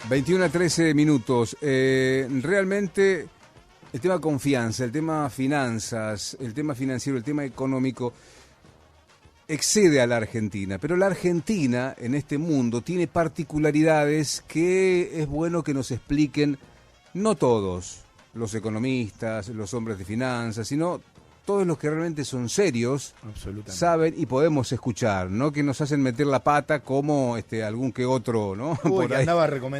21 a 13 minutos. Realmente el tema confianza, el tema finanzas, el tema financiero, el tema económico excede a la Argentina. Pero la Argentina en este mundo tiene particularidades que es bueno que nos expliquen no todos los economistas, los hombres de finanzas, sino todos los que realmente son serios, saben y podemos escuchar, ¿no? Que nos hacen meter la pata como algún que otro, ¿no? Uy, que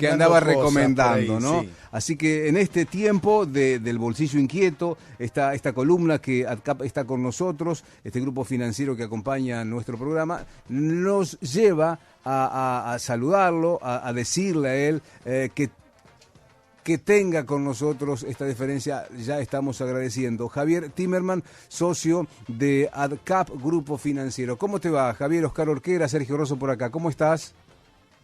andaba recomendando, ¿no? Sí. Así que en este tiempo del bolsillo inquieto, esta columna que ADCAP está con nosotros, este grupo financiero que acompaña nuestro programa, nos lleva a saludarlo, a decirle a él que tenga con nosotros esta diferencia, ya estamos agradeciendo. Javier Timerman, socio de ADCAP Grupo Financiero. ¿Cómo te va, Javier? Oscar Orquera, Sergio Rosso por acá. ¿Cómo estás?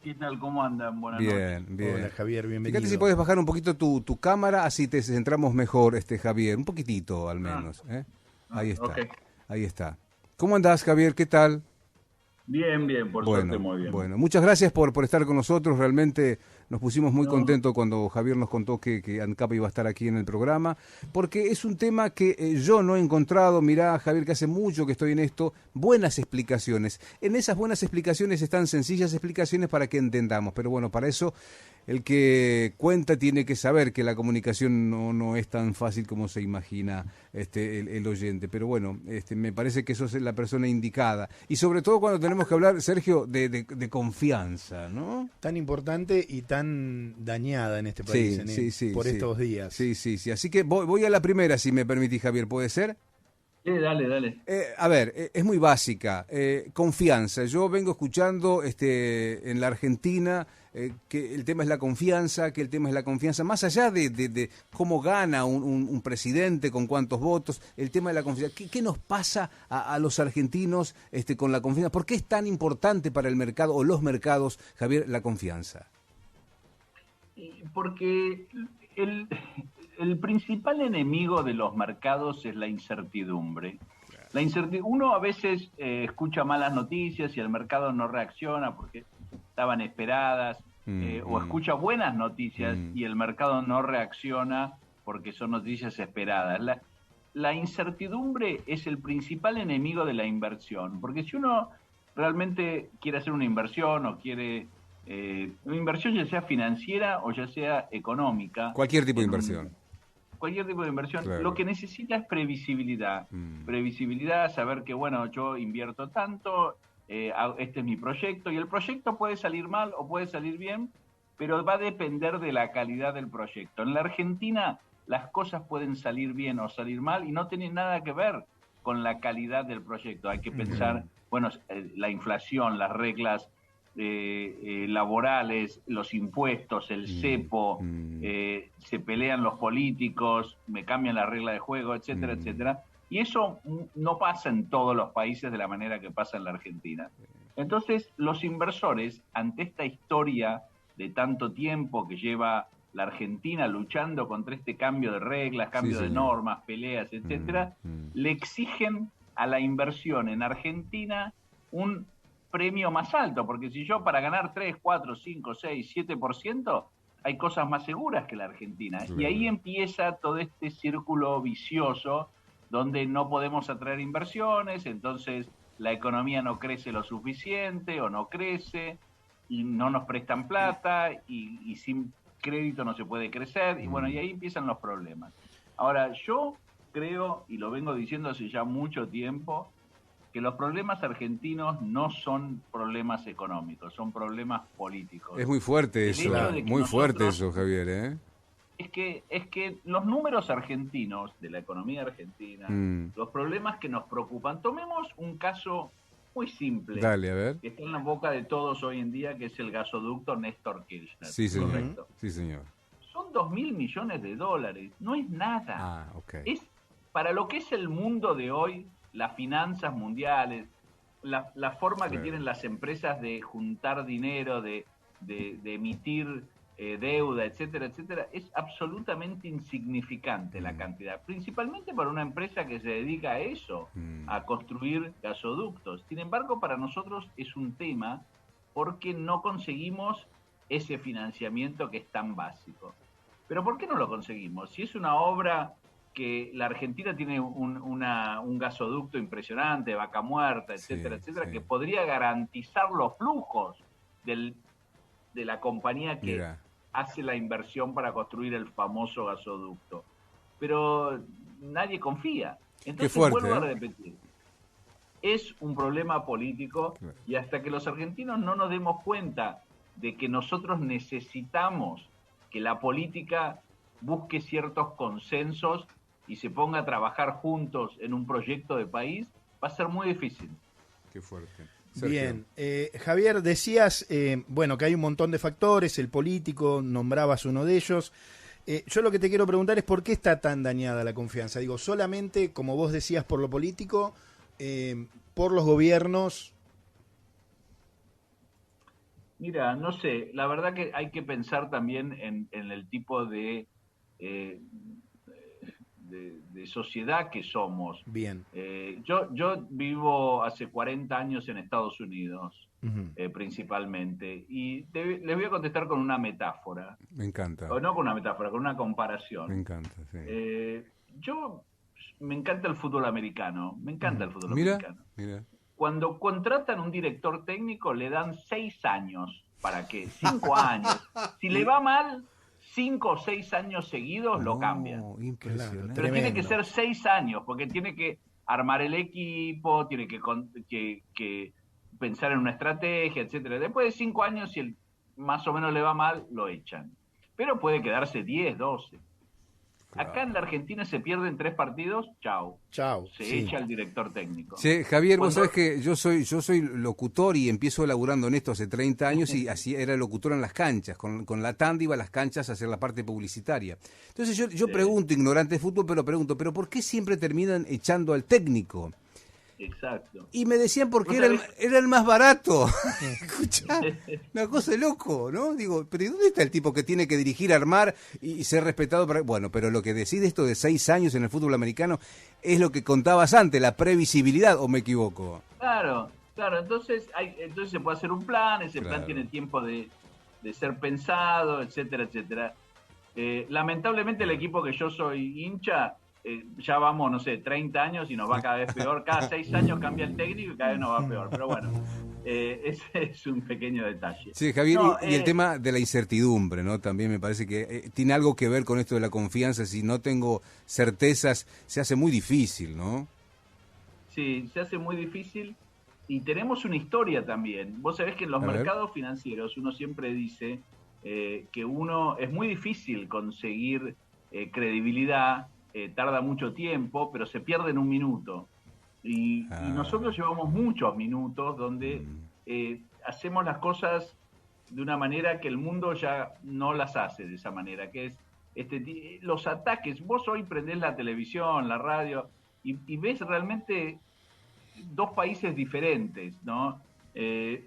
¿Qué tal? ¿Cómo andan? Buenas noches. Bien. Hola, Javier, bienvenido. Fíjate si puedes bajar un poquito tu cámara, así te centramos mejor, Javier. Un poquitito, al menos. Ahí está. Okay. Ahí está. ¿Cómo andás, Javier? ¿Qué tal? Bien, por suerte muy bien. Bueno, muchas gracias por estar con nosotros. Realmente nos pusimos muy contentos cuando Javier nos contó que ADCAP iba a estar aquí en el programa, porque es un tema que yo no he encontrado, mirá, Javier, que hace mucho que estoy en esto, buenas explicaciones. En esas buenas explicaciones están sencillas explicaciones para que entendamos, pero bueno, para eso el que cuenta tiene que saber que la comunicación no es tan fácil como se imagina el oyente. Pero bueno, me parece que sos la persona indicada. Y sobre todo cuando tenemos que hablar, Sergio, de confianza, ¿no? Tan importante y tan dañada en este país por estos días. Sí. Así que voy a la primera, si me permitís, Javier, ¿puede ser? Dale. A ver, es muy básica. Confianza. Yo vengo escuchando en la Argentina que el tema es la confianza, más allá de cómo gana un presidente, con cuántos votos, el tema de la confianza. ¿Qué nos pasa a los argentinos con la confianza? ¿Por qué es tan importante para el mercado o los mercados, Javier, la confianza? Porque el principal enemigo de los mercados es la incertidumbre. Uno a veces escucha malas noticias y el mercado no reacciona porque estaban esperadas, o escucha buenas noticias y el mercado no reacciona porque son noticias esperadas. La incertidumbre es el principal enemigo de la inversión, porque si uno realmente quiere hacer una inversión o quiere una inversión, ya sea financiera o ya sea económica, cualquier tipo de inversión, claro. Lo que necesita es previsibilidad. Previsibilidad, saber que, bueno, yo invierto tanto, este es mi proyecto, y el proyecto puede salir mal o puede salir bien, pero va a depender de la calidad del proyecto. En la Argentina las cosas pueden salir bien o salir mal y no tienen nada que ver con la calidad del proyecto. Hay que pensar, bueno, la inflación, las reglas laborales, los impuestos, el cepo, se pelean los políticos, me cambian la regla de juego, etcétera, etcétera. Y eso no pasa en todos los países de la manera que pasa en la Argentina. Entonces, los inversores, ante esta historia de tanto tiempo que lleva la Argentina luchando contra este cambio de reglas, cambio de normas, peleas, etcétera, le exigen a la inversión en Argentina un premio más alto, porque si yo para ganar 3, 4, 5, 6, 7%, hay cosas más seguras que la Argentina. Y ahí empieza todo este círculo vicioso donde no podemos atraer inversiones, entonces la economía no crece lo suficiente o no crece y no nos prestan plata y sin crédito no se puede crecer y bueno, y ahí empiezan los problemas. Ahora, yo creo, y lo vengo diciendo hace ya mucho tiempo, que los problemas argentinos no son problemas económicos, son problemas políticos. Es muy fuerte eso, fuerte eso, Javier, ¿eh? Es que los números argentinos, de la economía argentina, los problemas que nos preocupan, tomemos un caso muy simple. Dale, a ver. Que está en la boca de todos hoy en día, que es el gasoducto Néstor Kirchner. Sí, señor. ¿Correcto? Sí, señor. Son 2.000 millones de dólares, no es nada. Ah, ok. Es para lo que es el mundo de hoy, las finanzas mundiales, la forma que tienen las empresas de juntar dinero, de emitir deuda, etcétera, etcétera, es absolutamente insignificante la cantidad, principalmente para una empresa que se dedica a eso, a construir gasoductos. Sin embargo, para nosotros es un tema porque no conseguimos ese financiamiento que es tan básico. Pero ¿por qué no lo conseguimos? Si es una obra que la Argentina tiene un gasoducto impresionante, Vaca Muerta, etcétera, etcétera, que podría garantizar los flujos de la compañía que hace la inversión para construir el famoso gasoducto. Pero nadie confía. Entonces vuelvo a repetir. Es un problema político y hasta que los argentinos no nos demos cuenta de que nosotros necesitamos que la política busque ciertos consensos y se ponga a trabajar juntos en un proyecto de país, va a ser muy difícil. Qué fuerte. Bien, Javier, decías, bueno, que hay un montón de factores, el político, nombrabas uno de ellos. Yo lo que te quiero preguntar es por qué está tan dañada la confianza. Digo, solamente, como vos decías, por lo político, por los gobiernos. Mira, no sé, la verdad que hay que pensar también en el tipo de sociedad que somos. Bien. Yo vivo hace 40 años en Estados Unidos, principalmente, y les voy a contestar con una metáfora. Me encanta. O no con una metáfora, con una comparación. Me encanta, sí. Me encanta el fútbol americano, americano. Mira. Cuando contratan un director técnico le dan 6 años. ¿Para qué? 5 años. Si le va mal, 5 o 6 años seguidos lo cambian. Impresionante. Pero tiene que ser 6 años, porque tiene que armar el equipo, tiene que pensar en una estrategia, etcétera. Después de 5 años, si más o menos le va mal, lo echan. Pero puede quedarse 10, 12. Claro. Acá en la Argentina se pierden 3 partidos, chau. Se echa el director técnico. Sí, Javier, vos sabés que yo soy locutor y empiezo laburando en esto hace 30 años y así era locutor en las canchas. Con la tanda iba a las canchas a hacer la parte publicitaria. Entonces yo pregunto, ignorante de fútbol, ¿pero por qué siempre terminan echando al técnico? Exacto. Y me decían porque era el más barato. Escuchá, una cosa de loco, ¿no? Digo, pero ¿y dónde está el tipo que tiene que dirigir, armar y ser respetado? Bueno, pero lo que decide esto de 6 años en el fútbol americano es lo que contabas antes, la previsibilidad, ¿o me equivoco? Claro, entonces se puede hacer un plan, ese plan tiene tiempo de ser pensado, etcétera, etcétera. Lamentablemente el equipo que yo soy hincha, ya vamos, no sé, 30 años y nos va cada vez peor. Cada 6 años cambia el técnico y cada vez nos va peor. Pero bueno, ese es un pequeño detalle. Sí, Javier, y el tema de la incertidumbre, ¿no? También me parece que tiene algo que ver con esto de la confianza. Si no tengo certezas, se hace muy difícil, ¿no? Sí, se hace muy difícil y tenemos una historia también. Vos sabés que en los mercados financieros uno siempre dice que es muy difícil conseguir credibilidad. Tarda mucho tiempo, pero se pierde en un minuto. Y nosotros llevamos muchos minutos donde hacemos las cosas de una manera que el mundo ya no las hace de esa manera, que es los ataques. Vos hoy prendés la televisión, la radio, y ves realmente 2 países diferentes, ¿no?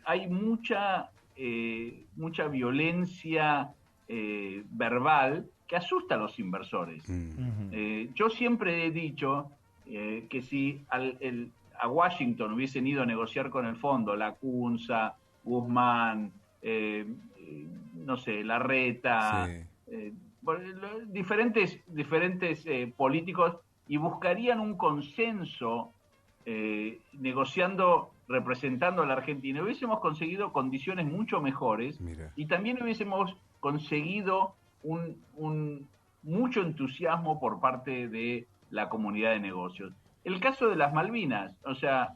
Hay mucha violencia verbal que asusta a los inversores. Yo siempre he dicho que si a Washington hubiesen ido a negociar con el fondo, Lacunza, Guzmán, no sé, Larreta, diferentes políticos, y buscarían un consenso negociando, representando a la Argentina, hubiésemos conseguido condiciones mucho mejores. Y también hubiésemos conseguido mucho entusiasmo por parte de la comunidad de negocios. El caso de las Malvinas, o sea,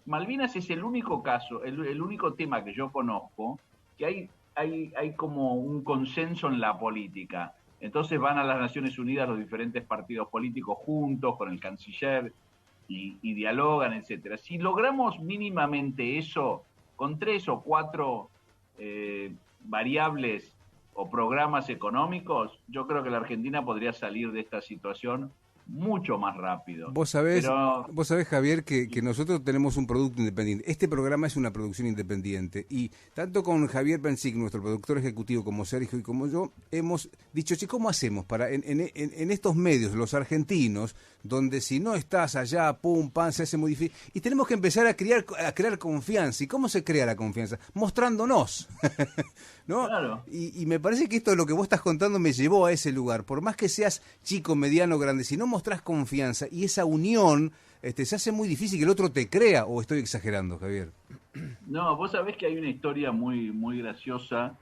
Malvinas es el único caso, el único tema que yo conozco que hay como un consenso en la política. Entonces van a las Naciones Unidas los diferentes partidos políticos juntos con el canciller y dialogan, etcétera. Si logramos mínimamente eso con 3 o 4 variables o programas económicos, yo creo que la Argentina podría salir de esta situación mucho más rápido. Vos sabés, Javier, que nosotros tenemos un producto independiente. Este programa es una producción independiente y tanto con Javier Pensic, nuestro productor ejecutivo, como Sergio y como yo, hemos dicho, che, ¿cómo hacemos para en estos medios, los argentinos, donde si no estás allá, pum, pan, se hace muy difícil? Y tenemos que empezar a crear confianza. ¿Y cómo se crea la confianza? Mostrándonos. ¿No? Claro. Y me parece que esto de lo que vos estás contando me llevó a ese lugar. Por más que seas chico, mediano, grande, si no mostrás confianza y esa unión, se hace muy difícil que el otro te crea. ¿O estoy exagerando, Javier? No, vos sabés que hay una historia muy, muy graciosa.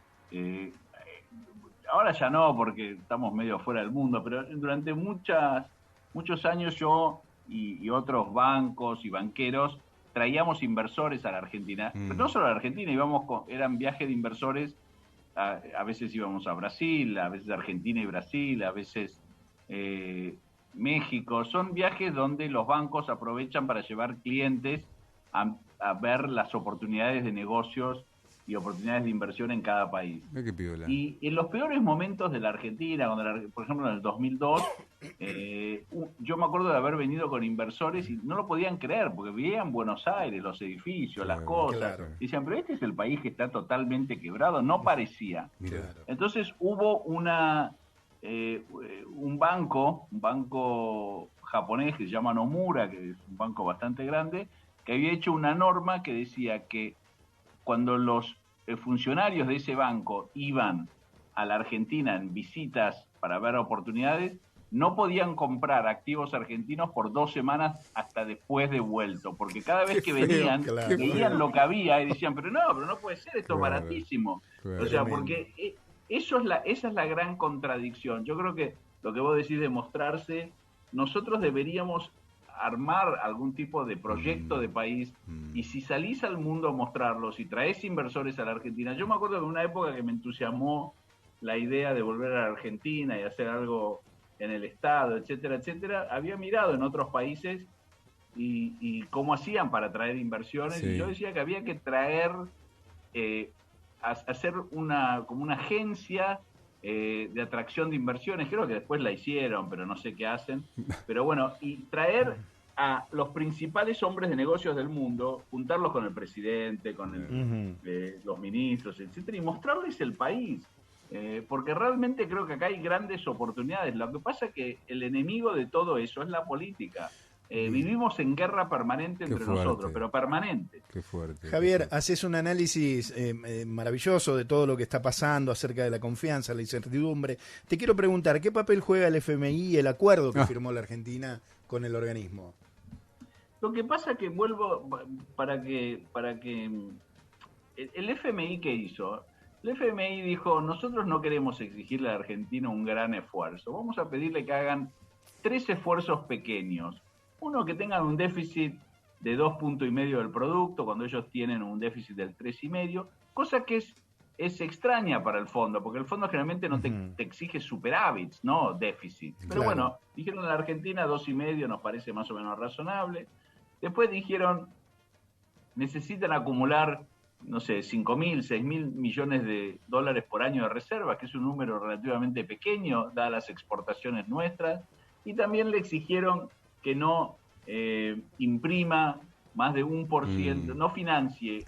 Ahora ya no, porque estamos medio fuera del mundo, pero durante muchos años yo y otros bancos y banqueros traíamos inversores a la Argentina. Pero no solo a la Argentina, eran viajes de inversores. A veces íbamos a Brasil, a veces Argentina y Brasil, a veces México. Son viajes donde los bancos aprovechan para llevar clientes a ver las oportunidades de negocios y oportunidades de inversión en cada país. Qué piola. Y en los peores momentos de la Argentina, por ejemplo en el 2002, yo me acuerdo de haber venido con inversores y no lo podían creer, porque veían Buenos Aires, los edificios, las cosas. Claro. Decían, pero este es el país que está totalmente quebrado. No parecía. Claro. Entonces hubo un banco japonés que se llama Nomura, que es un banco bastante grande, que había hecho una norma que decía que cuando los funcionarios de ese banco iban a la Argentina en visitas para ver oportunidades, no podían comprar activos argentinos por 2 semanas hasta después de vuelto, porque cada vez que venían, veían lo que había y decían, pero no puede ser, esto es baratísimo. O sea, porque esa es la gran contradicción. Yo creo que lo que vos decís de mostrarse, nosotros deberíamos armar algún tipo de proyecto de país y si salís al mundo a mostrarlo, si traes inversores a la Argentina. Yo me acuerdo de una época que me entusiasmó la idea de volver a la Argentina y hacer algo en el Estado, etcétera, etcétera. Había mirado en otros países y cómo hacían para traer inversiones, y yo decía que había que traer, hacer como una agencia de atracción de inversiones. Creo que después la hicieron, pero no sé qué hacen. Pero bueno, y traer a los principales hombres de negocios del mundo, juntarlos con el presidente, con los ministros, etcétera, y mostrarles el país. Porque realmente creo que acá hay grandes oportunidades. Lo que pasa es que el enemigo de todo eso es la política. Vivimos en guerra permanente entre nosotros, pero permanente. Qué fuerte. Javier, haces un análisis maravilloso de todo lo que está pasando acerca de la confianza, la incertidumbre. Te quiero preguntar, ¿qué papel juega el FMI y el acuerdo que firmó la Argentina con el organismo? Lo que pasa es que vuelvo para que el FMI, ¿qué hizo? El FMI dijo, nosotros no queremos exigirle a Argentina un gran esfuerzo. Vamos a pedirle que hagan 3 esfuerzos pequeños. Uno, que tengan un déficit de 2,5 puntos del producto, cuando ellos tienen un déficit del 3,5, cosa que es extraña para el fondo, porque el fondo generalmente no te exige superávits, no déficit. Pero bueno, dijeron en la Argentina 2,5 nos parece más o menos razonable. Después dijeron, necesitan acumular, no sé, 5.000, 6.000 millones de dólares por año de reservas, que es un número relativamente pequeño, dadas las exportaciones nuestras. Y también le exigieron que no imprima más de 1%, no financie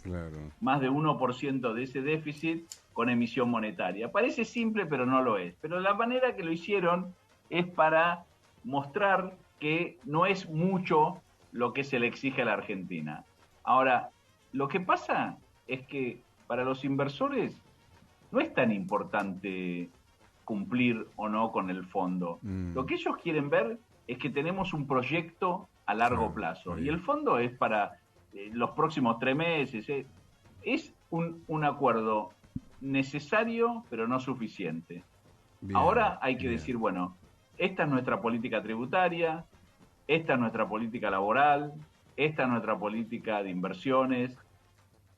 más de 1% de ese déficit con emisión monetaria. Parece simple, pero no lo es. Pero la manera que lo hicieron es para mostrar que no es mucho lo que se le exige a la Argentina. Ahora, lo que pasa es que para los inversores no es tan importante cumplir o no con el fondo. Lo que ellos quieren ver es que tenemos un proyecto a largo plazo. Y el fondo es para los próximos 3 meses. Es un acuerdo necesario, pero no suficiente. Ahora hay que decir, bueno, esta es nuestra política tributaria, esta es nuestra política laboral, esta es nuestra política de inversiones,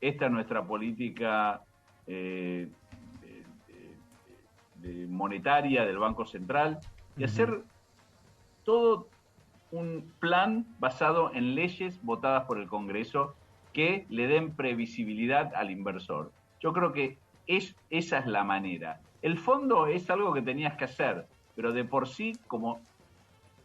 esta es nuestra política monetaria del Banco Central, y hacer todo un plan basado en leyes votadas por el Congreso que le den previsibilidad al inversor. Yo creo que esa es la manera. El fondo es algo que tenías que hacer, pero de por sí, como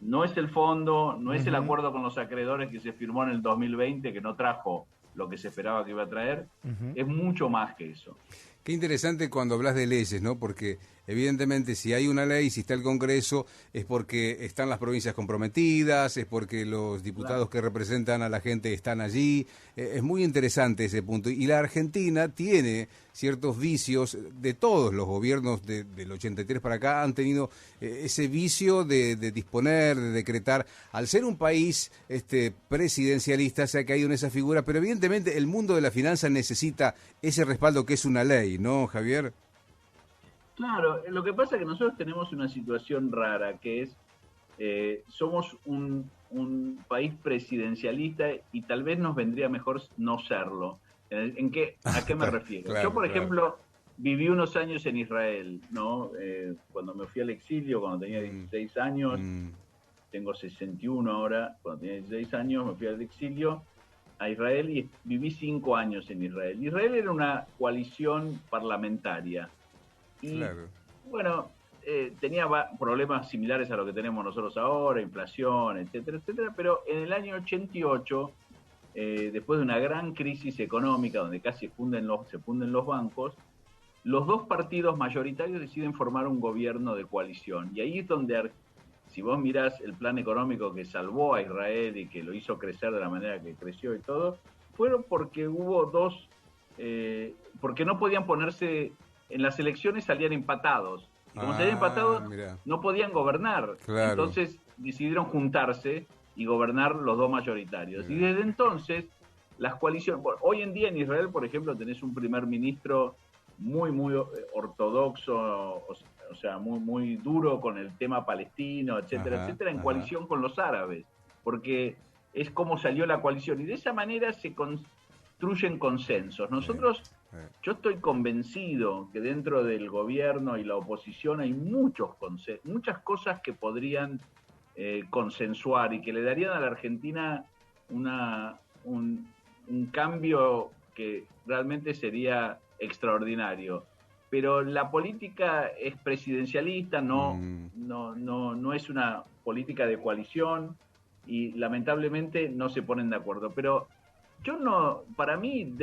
no es el fondo, no es el acuerdo con los acreedores que se firmó en el 2020, que no trajo lo que se esperaba que iba a traer, es mucho más que eso. Qué interesante cuando hablas de leyes, ¿no? Porque evidentemente si hay una ley, si está el Congreso, es porque están las provincias comprometidas, es porque los diputados que representan a la gente están allí. Es muy interesante ese punto. Y la Argentina tiene ciertos vicios, de todos los gobiernos del 83 para acá han tenido ese vicio de disponer, de decretar. Al ser un país presidencialista se ha caído en esa figura, pero evidentemente el mundo de la finanza necesita ese respaldo que es una ley, ¿no, Javier? Claro, lo que pasa es que nosotros tenemos una situación rara, que es, somos un país presidencialista y tal vez nos vendría mejor no serlo. ¿A qué me refiero? Claro, Yo, por ejemplo, viví unos años en Israel, ¿no? Cuando me fui al exilio, cuando tenía 16 años, tengo 61 ahora, cuando tenía 16 años me fui al exilio a Israel y viví 5 años en Israel. Israel era una coalición parlamentaria. Y, bueno, tenía problemas similares a lo que tenemos nosotros ahora, inflación, etcétera, etcétera, pero en el año 88, después de una gran crisis económica donde casi se funden los bancos, los dos partidos mayoritarios deciden formar un gobierno de coalición. Y ahí es donde, si vos mirás el plan económico que salvó a Israel y que lo hizo crecer de la manera que creció y todo, fueron porque hubo porque no podían ponerse. En las elecciones salían empatados. Y como salían empatados, no podían gobernar. Claro. Entonces decidieron juntarse y gobernar los dos mayoritarios. Y desde entonces, las coaliciones... Hoy en día en Israel, por ejemplo, tenés un primer ministro muy, muy ortodoxo, o sea, muy, muy duro con el tema palestino, etcétera, etcétera, en coalición con los árabes. Porque es como salió la coalición. Y de esa manera se construyen consensos. Nosotros... Yo estoy convencido que dentro del gobierno y la oposición hay muchas cosas que podrían consensuar y que le darían a la Argentina un cambio que realmente sería extraordinario. Pero la política es presidencialista, no es una política de coalición y lamentablemente no se ponen de acuerdo. Pero yo no, para mí,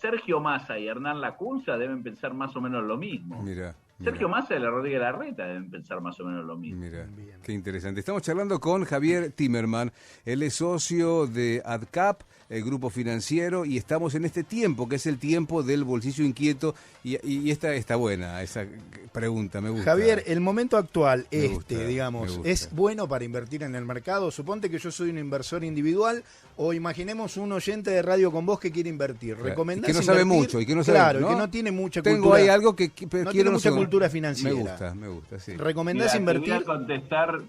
Sergio Massa y Hernán Lacunza deben pensar más o menos lo mismo. Mira. Sergio Massa y la Rodríguez Larreta deben pensar más o menos lo mismo. Mira, qué interesante. Estamos charlando con Javier Timerman. Él es socio de ADCAP, el grupo financiero, y estamos en este tiempo, que es el tiempo del bolsillo inquieto, y esta está buena, esa pregunta, me gusta. Javier, el momento actual, digamos, ¿es bueno para invertir en el mercado? Suponte que yo soy un inversor individual, o imaginemos un oyente de radio con vos que quiere invertir. ¿Recomendás que no sabe mucho y que no sabe, claro, ¿no? que no tiene mucha cultura. Tengo ahí algo que no tiene mucha cultura financiera. Me gusta, sí. ¿Recomendás invertir?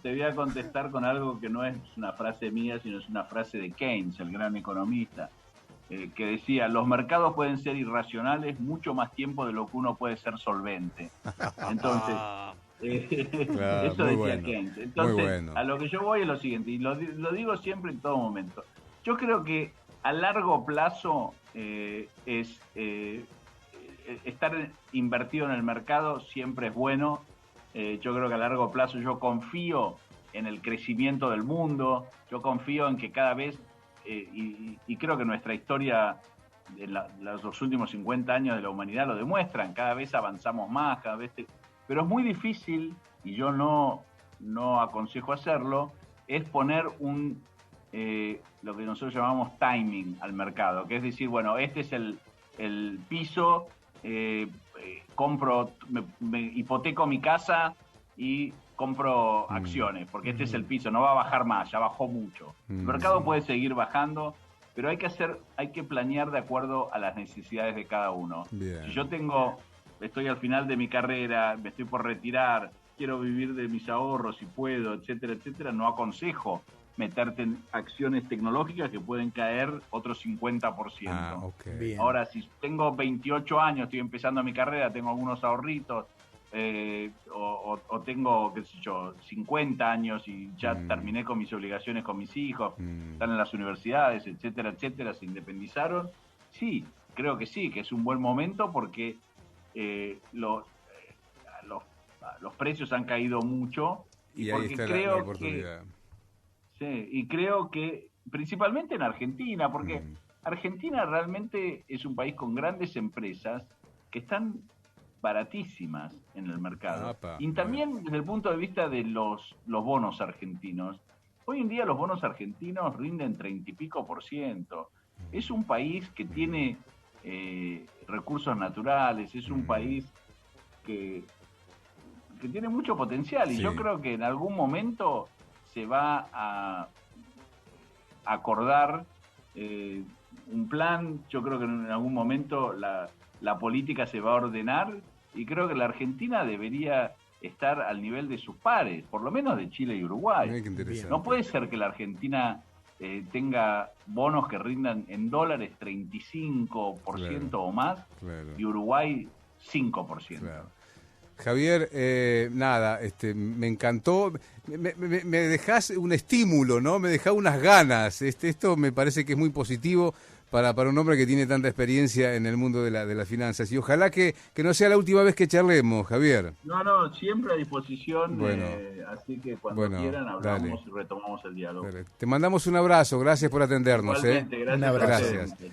Te voy a contestar con algo que no es una frase mía, sino es una frase de Keynes, el gran economista, que decía, los mercados pueden ser irracionales mucho más tiempo de lo que uno puede ser solvente. Entonces, eso decía Keynes. Entonces, a lo que yo voy es lo siguiente, y lo digo siempre en todo momento. Yo creo que a largo plazo estar invertido en el mercado siempre es bueno. Yo creo que a largo plazo yo confío en el crecimiento del mundo, yo confío en que cada vez, y creo que nuestra historia de los últimos 50 años de la humanidad lo demuestran, cada vez avanzamos más, pero es muy difícil, y yo no aconsejo hacerlo, es poner lo que nosotros llamamos timing al mercado, que es decir, bueno, este es el piso, me hipoteco mi casa y compro acciones, porque este es el piso, no va a bajar más, ya bajó mucho. El mercado puede seguir bajando, pero hay que planear de acuerdo a las necesidades de cada uno. Bien. Si yo estoy al final de mi carrera, me estoy por retirar, quiero vivir de mis ahorros si puedo, etcétera, etcétera, no aconsejo meterte en acciones tecnológicas que pueden caer otro 50%. Okay. Ahora, si tengo 28 años, estoy empezando mi carrera, tengo algunos ahorritos, o tengo, qué sé yo, 50 años y ya terminé con mis obligaciones con mis hijos, están en las universidades, etcétera, etcétera, se independizaron, sí, creo que sí, que es un buen momento porque los precios han caído mucho y ahí está la oportunidad. Sí, y creo que principalmente en Argentina, porque Argentina realmente es un país con grandes empresas que están baratísimas en el mercado. Apa, Y también desde el punto de vista de los bonos argentinos. Hoy en día los bonos argentinos rinden 30 y pico %. Es un país que tiene recursos naturales, es un país que tiene mucho potencial y Sí. yo creo que en algún momento se va a acordar un plan. Yo creo que en algún momento la política se va a ordenar y creo que la Argentina debería estar al nivel de sus pares, por lo menos de Chile y Uruguay. Qué interesante. No puede ser que la Argentina tenga bonos que rindan en dólares 35% Claro. o más Claro. y Uruguay 5%. Claro. Javier, nada, me encantó. Me dejás un estímulo, ¿no? Me dejás unas ganas. Esto me parece que es muy positivo para un hombre que tiene tanta experiencia en el mundo de las finanzas. Y ojalá que no sea la última vez que charlemos, Javier. No, siempre a disposición. Bueno. Así que cuando quieran hablamos y retomamos el diálogo. Dale. Te mandamos un abrazo, gracias por atendernos. Igualmente, gracias. Un abrazo. A ustedes. Gracias.